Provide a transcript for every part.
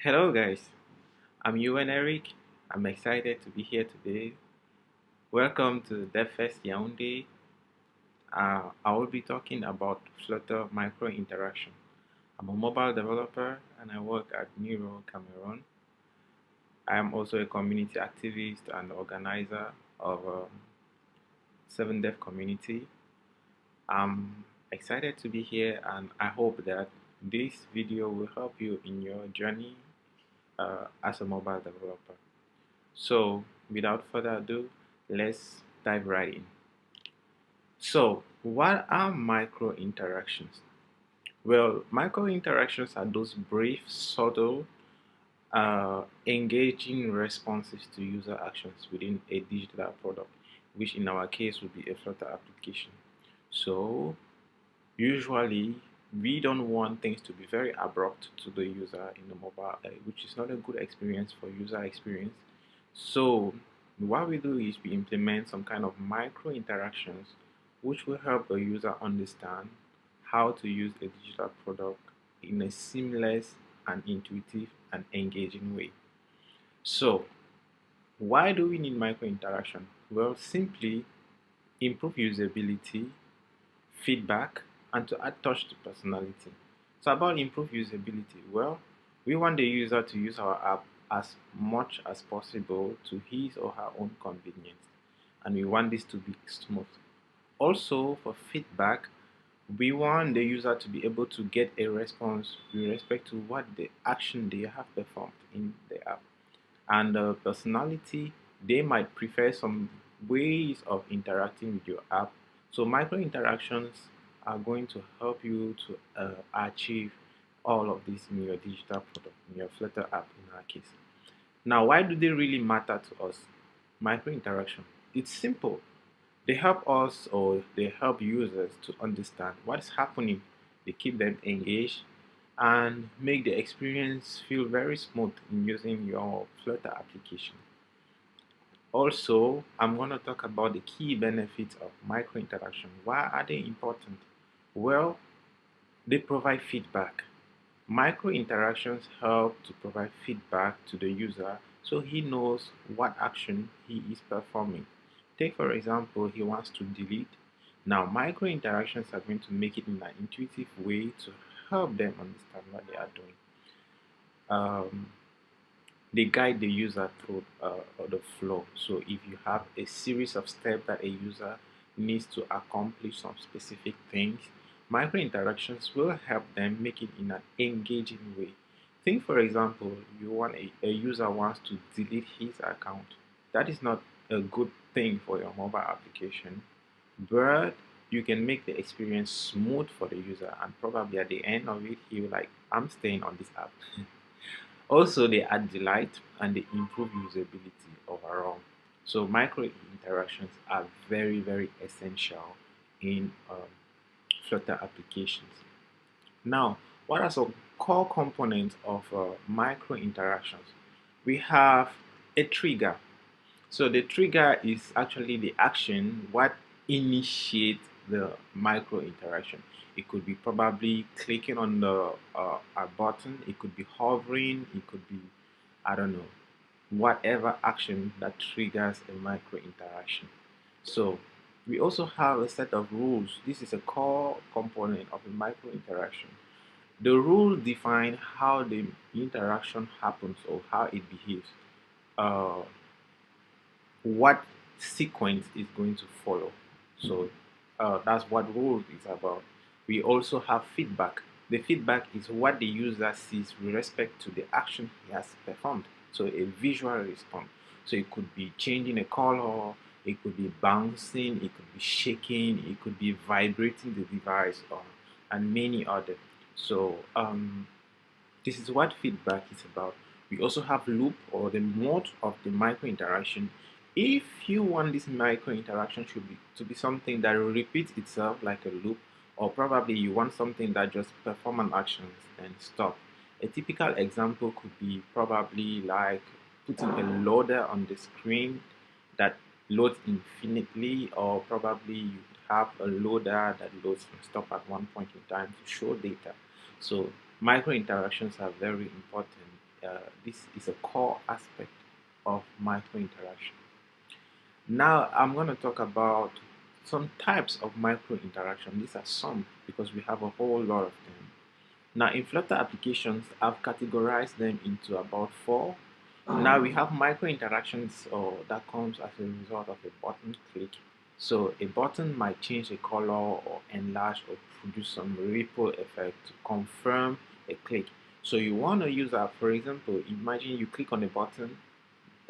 Hello guys, I'm Yunwen Eric. I'm excited to be here today. Welcome to DevFest Yaoundé. I will be talking about Flutter micro interaction. I'm a mobile developer and I work at Neuro Cameroon. I am also a community activist and organizer of a 7Dev community. I'm excited to be here and I hope that this video will help you in your journey as a mobile developer. So, without further ado, let's dive right in. So, what are micro interactions? Well, micro interactions are those brief, subtle, engaging responses to user actions within a digital product, which in our case would be a Flutter application. So, usually, we don't want things to be very abrupt to the user in the mobile, which is not a good experience for user experience. So what we do is we implement some kind of micro interactions which will help the user understand how to use a digital product in a seamless and intuitive and engaging way. So why do we need micro interaction? Well, simply improve usability, feedback, and to add touch to personality. So about improve usability, well, we want the user to use our app as much as possible to his or her own convenience, and we want this to be smooth. Also, for feedback, we want the user to be able to get a response with respect to what the action they have performed in the app. And personality, they might prefer some ways of interacting with your app. So micro interactions are going to help you to achieve all of this in your digital product, in your Flutter app in our case. Now, why do they really matter to us? Micro interaction. It's simple. They help us or they help users to understand what's happening. They keep them engaged and make the experience feel very smooth in using your Flutter application. Also, I'm going to talk about the key benefits of micro interaction. Why are they important? Well, they provide feedback. Micro interactions help to provide feedback to the user so he knows what action he is performing. Take for example, he wants to delete. Now, micro interactions are going to make it in an intuitive way to help them understand what they are doing. They guide the user through the flow. So if you have a series of steps that a user needs to accomplish some specific things, micro interactions will help them make it in an engaging way. Think for example, a user wants to delete his account. That is not a good thing for your mobile application, but you can make the experience smooth for the user and probably at the end of it he will like, I'm staying on this app. Also, they add delight and they improve usability overall. So micro interactions are very, very essential in Flutter applications. Now, what are some core components of micro interactions? We have a trigger. So the trigger is actually the action, what initiates the micro interaction. It could be probably clicking on the a button, it could be hovering, it could be, I don't know, whatever action that triggers a micro interaction. So we also have a set of rules. This is a core component of a micro interaction. The rules define how the interaction happens or how it behaves. Uh, what sequence is going to follow. So that's what rules is about. We also have feedback. The feedback is what the user sees with respect to the action he has performed. So a visual response. So it could be changing a color, it could be bouncing, it could be shaking, it could be vibrating the device, and many other. So this is what feedback is about. We also have loop or the mode of the micro interaction. If you want this micro interaction to be something that repeats itself like a loop, or probably you want something that just perform an action and stop. A typical example could be probably like putting a loader on the screen that loads infinitely, or probably you have a loader that loads and stop at one point in time to show data. So micro interactions are very important this is a core aspect of micro interaction. Now I'm going to talk about some types of micro interaction. These are some because we have a whole lot of them. Now in Flutter applications, I've categorized them into about 4. Now we have micro interactions that comes as a result of a button click. So a button might change the color or enlarge or produce some ripple effect to confirm a click. So you want to use that, for example, imagine you click on a button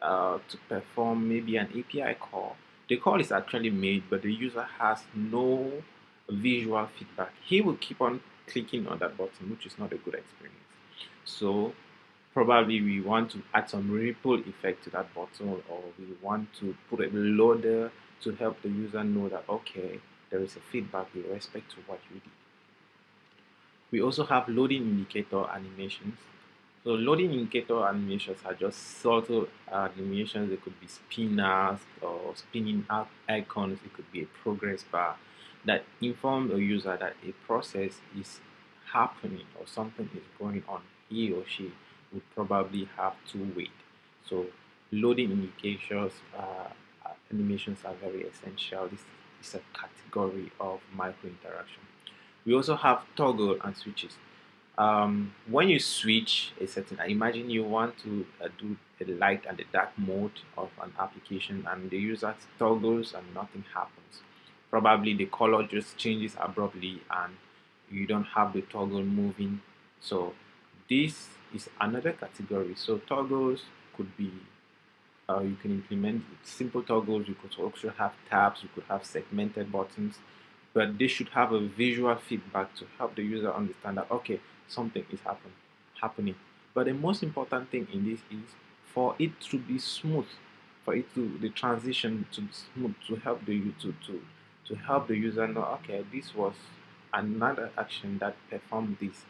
to perform maybe an API call. The call is actually made, but the user has no visual feedback. He will keep on clicking on that button, which is not a good experience. So probably we want to add some ripple effect to that button, or we want to put a loader to help the user know that, okay, there is a feedback with respect to what you did. We also have loading indicator animations. So loading indicator animations are just subtle animations. They could be spinners or spinning up icons. It could be a progress bar that inform the user that a process is happening or something is going on. He or she would probably have to wait. So loading indications animations are very essential. This is a category of micro interaction. We also have toggle and switches. When you switch a setting, imagine you want to do the light and the dark mode of an application, and the user toggles and nothing happens. Probably the color just changes abruptly and you don't have the toggle moving. So this is another category. So toggles could be you can implement simple toggles. You could also have tabs. You could have segmented buttons, but they should have a visual feedback to help the user understand that, okay, something is happening. But the most important thing in this is for it to be smooth, for it to the transition to be smooth, to help to help the user know, okay, this was another action that performed this,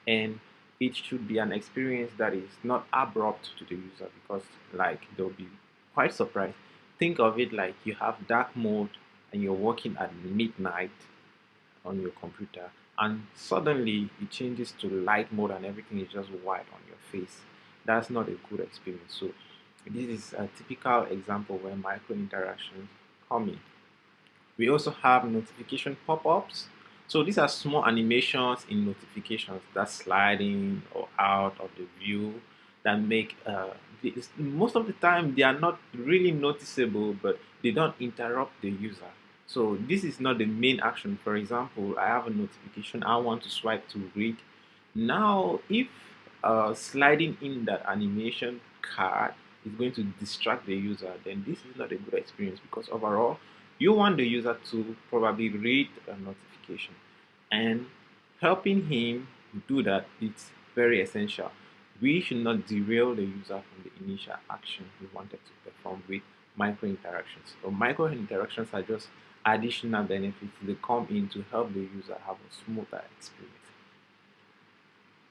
and it should be an experience that is not abrupt to the user, because like they'll be quite surprised. Think of it like you have dark mode and you're working at midnight on your computer, and suddenly it changes to light mode and everything is just white on your face. That's not a good experience. So this is a typical example where micro interactions come in. We also have notification pop-ups. So these are small animations in notifications that slide in or out of the view that make most of the time they are not really noticeable, but they don't interrupt the user. So this is not the main action. For example, I have a notification, I want to swipe to read. Now if sliding in that animation card is going to distract the user, then this is not a good experience, because overall you want the user to probably read a notification, and helping him do that is very essential. We should not derail the user from the initial action we wanted to perform with micro interactions. So micro interactions are just additional benefits. They come in to help the user have a smoother experience.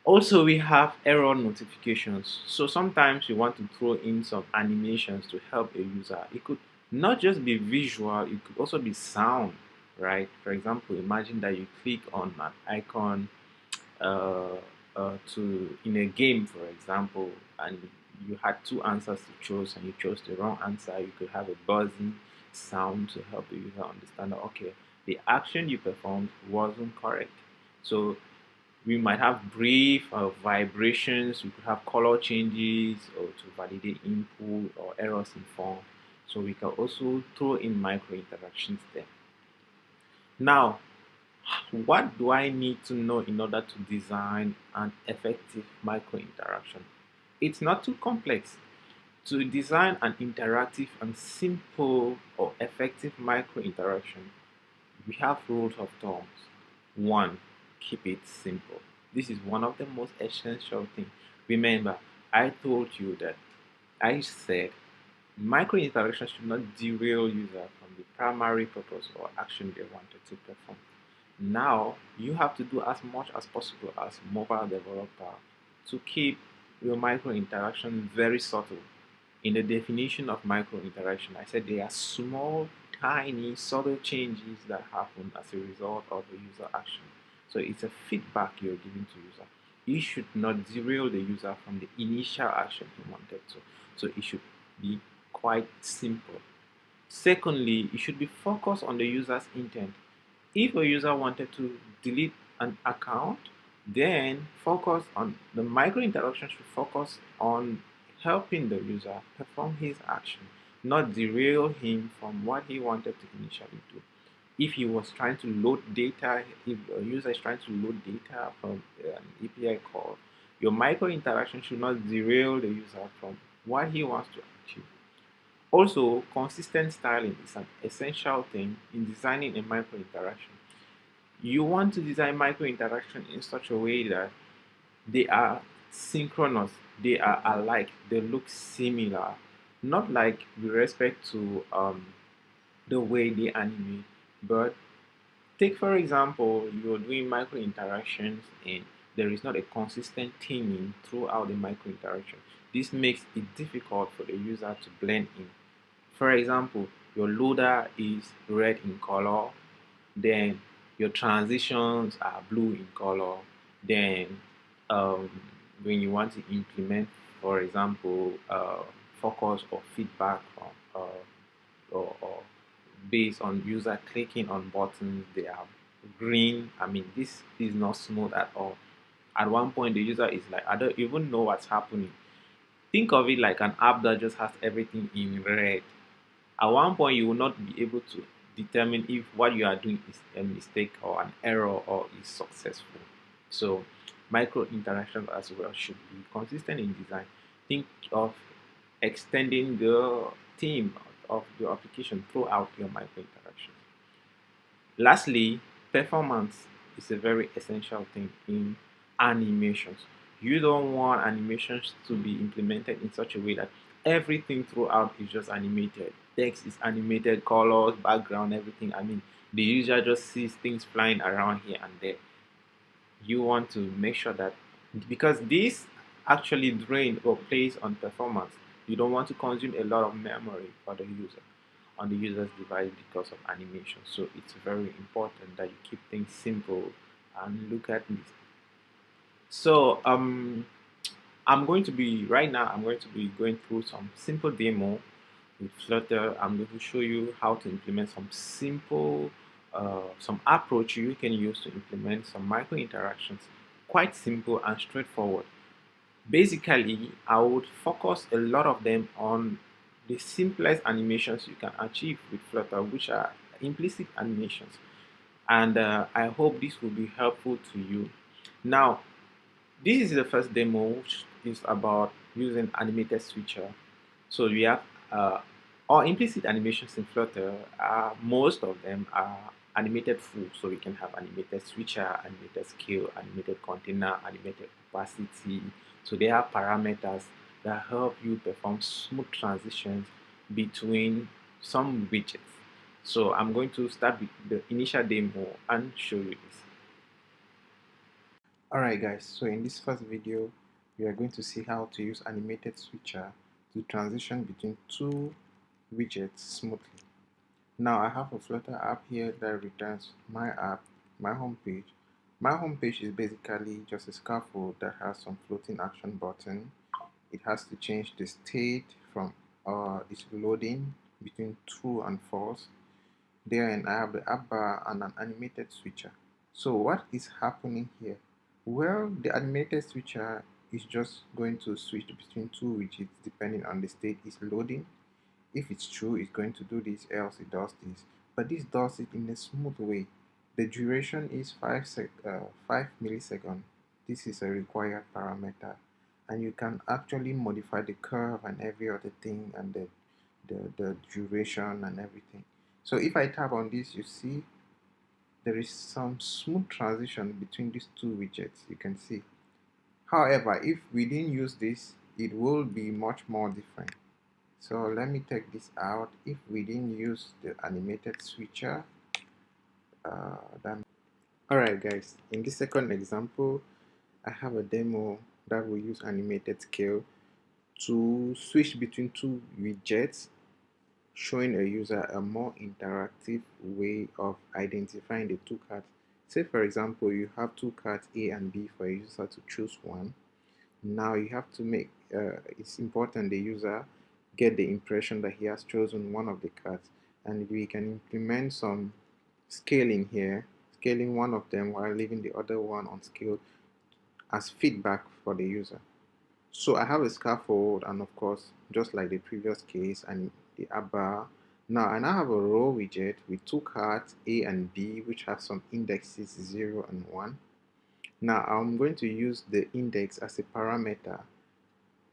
Also, we have error notifications. So sometimes you want to throw in some animations to help a user. It could not just be visual, it could also be sound, right? For example, imagine that you click on an icon to in a game, for example, and you had 2 answers to choose and you chose the wrong answer. You could have a buzzing sound to help the user understand that, okay, the action you performed wasn't correct. So we might have brief vibrations. We could have color changes or to validate input or errors in form. So we can also throw in micro interactions there. Now, what do I need to know in order to design an effective micro interaction? It's not too complex. To design an interactive and simple or effective micro interaction, we have rules of thumbs. 1. Keep it simple. This is one of the most essential things. Remember, I told you that I said micro interaction should not derail user from the primary purpose or action they wanted to perform. Now you have to do as much as possible as mobile developer to keep your micro interaction very subtle. In the definition of micro interaction, I said they are small, tiny, subtle changes that happen as a result of a user action. So it's a feedback you're giving to user. it should not derail the user from the initial action he wanted to. So it should be quite simple. Secondly, it should be focused on the user's intent. If a user wanted to delete an account, then focus on the micro interaction should focus on helping the user perform his action, not derail him from what he wanted to initially do. If he was trying to load data, if a user is trying to load data from an API call, your micro interaction should not derail the user from what he wants to achieve. Also, consistent styling is an essential thing in designing a micro interaction. You want to design micro interaction in such a way that they are synchronous, they are alike, they look similar, not like with respect to the way they animate, but take for example, you're doing micro interactions and there is not a consistent theming throughout the micro interaction. This makes it difficult for the user to blend in. For example, your loader is red in color, then your transitions are blue in color, then um, when you want to implement, for example, focus or feedback from, or based on user clicking on buttons, they are green. I mean, this is not smooth at all. At one point, the user is like, I don't even know what's happening. Think of it like an app that just has everything in red. At one point, you will not be able to determine if what you are doing is a mistake or an error or is successful. So, micro interactions as well should be consistent in design. Think of extending the theme of your application throughout your micro interactions. Lastly, performance is a very essential thing in animations. You don't want animations to be implemented in such a way that everything throughout is just animated. Text is animated, colors, background, everything. I mean, the user just sees things flying around here and there. You want to make sure that because this actually drains or plays on performance, you don't want to consume a lot of memory for the user on the user's device because of animation. So it's very important that you keep things simple and look at this. So I'm going to be right now. I'm going to be going through some simple demo with Flutter. I'm going to show you how to implement some simple, some approach you can use to implement some micro interactions. Quite simple and straightforward. Basically, I would focus a lot of them on the simplest animations you can achieve with Flutter, which are implicit animations. And I hope this will be helpful to you. Now, this is the first demo, which is about using animated switcher. So we have all implicit animations in Flutter. Most of them are animated full, so we can have animated switcher, animated scale, animated container, animated opacity. So they have parameters that help you perform smooth transitions between some widgets. So I'm going to start with the initial demo and show you this. Alright guys, so in this first video, we are going to see how to use animated switcher to transition between two widgets smoothly. Now I have a Flutter app here that returns my app, my home page. My home page is basically just a scaffold that has some floating action button. It has to change the state from it's loading between true and false. Then I have the app bar and an animated switcher. So what is happening here? Well, the animated switcher is just going to switch between two widgets depending on the state it's loading. If it's true, it's going to do this, else it does this. But this does it in a smooth way. The duration is 5 milliseconds. This is a required parameter. And you can actually modify the curve and every other thing and the duration and everything. So if I tap on this, you see there is some smooth transition between these two widgets, you can see. However, if we didn't use this, it will be much more different. So let me take this out. If we didn't use the animated switcher, alright guys, in this second example, I have a demo that will use animated scale to switch between two widgets, showing a user a more interactive way of identifying the two cards Say for example, you have two cards A and B for a user to choose one. Now you have to make, it's important the user get the impression that he has chosen one of the cards, and we can implement some scaling here, scaling one of them while leaving the other one unscaled as feedback for the user. So I have a scaffold, and of course, just like the previous case and the app bar, now I now have a row widget with two cards A and B, which have some indexes 0 and 1. Now I'm going to use the index as a parameter,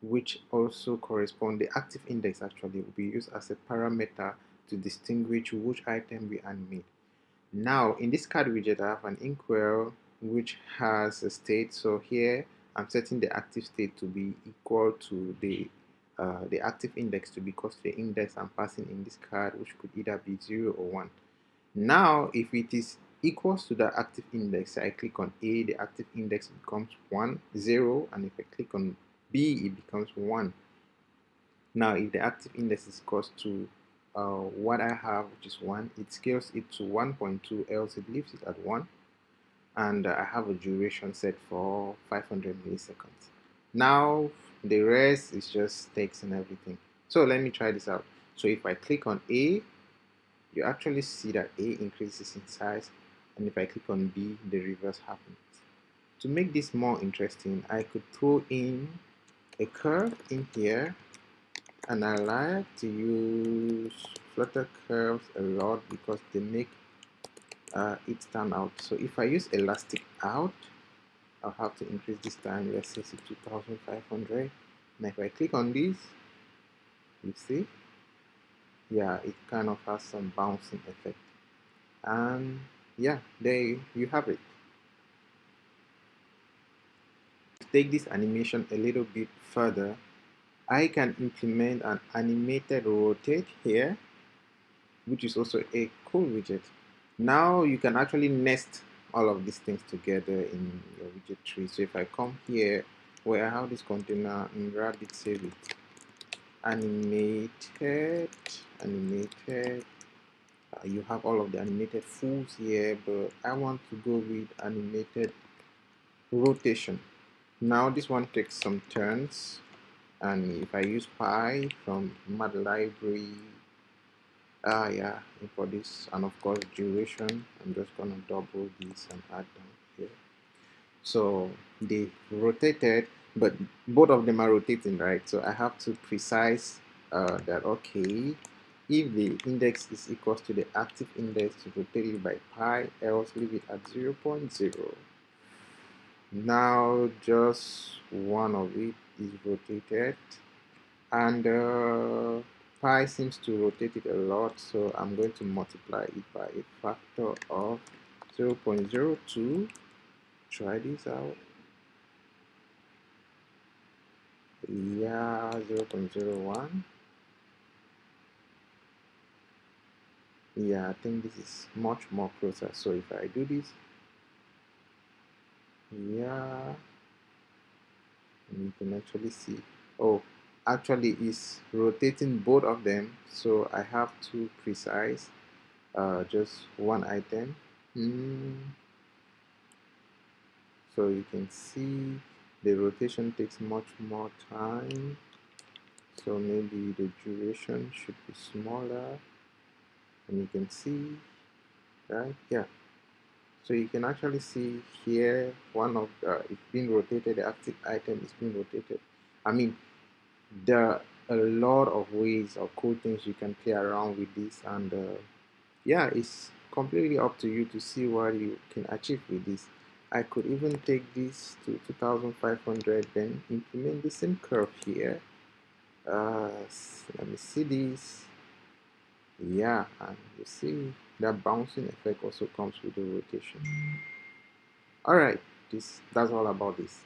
which also correspond, the active index actually will be used as a parameter to distinguish which item we animate. Now in this card widget, I have an inkwell which has a state. So here I'm setting the active state to be equal to the active index to be equal to the index I'm passing in this card, which could either be 0 or 1. Now if it is equals to the active index, I click on A, the active index becomes 0, and if I click on B, it becomes 1. Now if the active index is equals to what I have, which is 1, it scales it to 1.2, else it leaves it at 1. And I have a duration set for 500 milliseconds. Now the rest is just text and everything. So let me try this out. So if I click on A, you actually see that A increases in size, and if I click on B, the reverse happens. To make this more interesting, I could throw in a curve in here, and I like to use Flutter curves a lot because they make it stand out. So if I use elastic out, I'll have to increase this time, let's say 2500. And if I click on this, you see, yeah, it kind of has some bouncing effect. And yeah, there you have it. To take this animation a little bit further, I can implement an animated rotate here, which is also a cool widget. Now you can actually nest all of these things together in your widget tree. So if I come here where I have this container in Rabbit, save it, animated, you have all of the animated fools here, but I want to go with animated rotation. Now this one takes some turns, and if I use pi from Mad Library, yeah, for this, and of course duration, I'm just gonna double this and add down here. So they rotated, but both of them are rotating, right? So I have to precise that, okay, if the index is equal to the active index, to rotate it by pi, else leave it at 0.0. Now just one of it is rotated, and pi seems to rotate it a lot, so I'm going to multiply it by a factor of 0.02. Try this out. Yeah, 0.01. Yeah, I think this is much more closer. So if I do this, yeah, you can actually see, oh, actually it's rotating both of them, so I have to precise just one item. So you can see the rotation takes much more time, so maybe the duration should be smaller, and you can see, right? Yeah, so you can actually see here one of it's being rotated, the active item is being rotated. I mean, there are a lot of ways or cool things you can play around with this, and yeah, it's completely up to you to see what you can achieve with this. I could even take this to 2500, then implement the same curve here. Let me see this. Yeah, and you see that bouncing effect also comes with the rotation. All right, that's all about this.